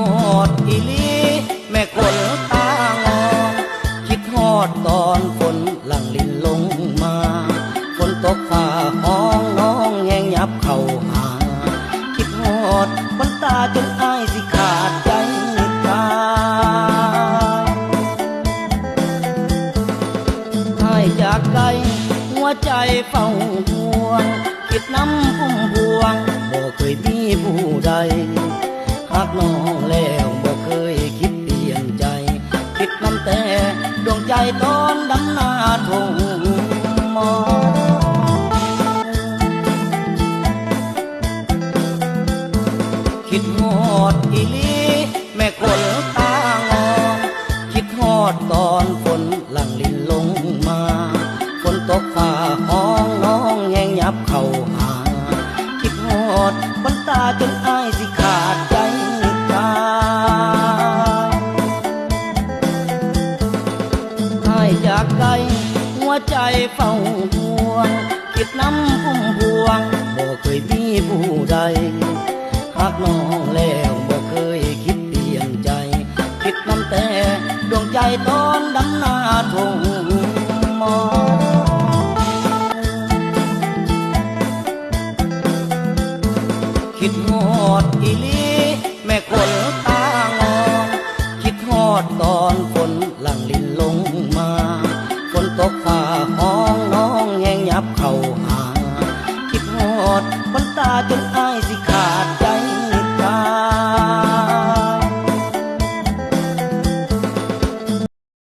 อดอีลีแม่คนตางอนคิดฮอดตอนฝนหลั่งลินลงมาฝนตกฝ่าห้องน้องแห้งยับเข้าหาคิดฮอดคนตาจนอ้ายสิขาดใจตายอ้ายจากไกลหัวใจเฝ้าห่วงคิดน้ำพุ่มพวงบ่เคยมีผู้ใดหากน้องแล้วบ่เคยคิดเปลี่ยนใจคิดน้ำแต่ดวงใจตอนดำนาทงมอคิดฮอดอีลีแม่คนตางอนคิดฮอดตอนฝนหลั่งลินลงมาฝนตกฝ่าห้องน้องแห้งยับเข้าหาคิดฮอดคนตาจนอ้ายสิขาดใจตายอ้ายจากไกลหัวใจเฝ้าห่วงคิดน้ำพุ่มพวงบ่เคยมีผู้ใดหากน้องแล้วบ่เคยคิดเปลี่ยนใจคิดน้ำแต่ดวงใจตอนดำนาทง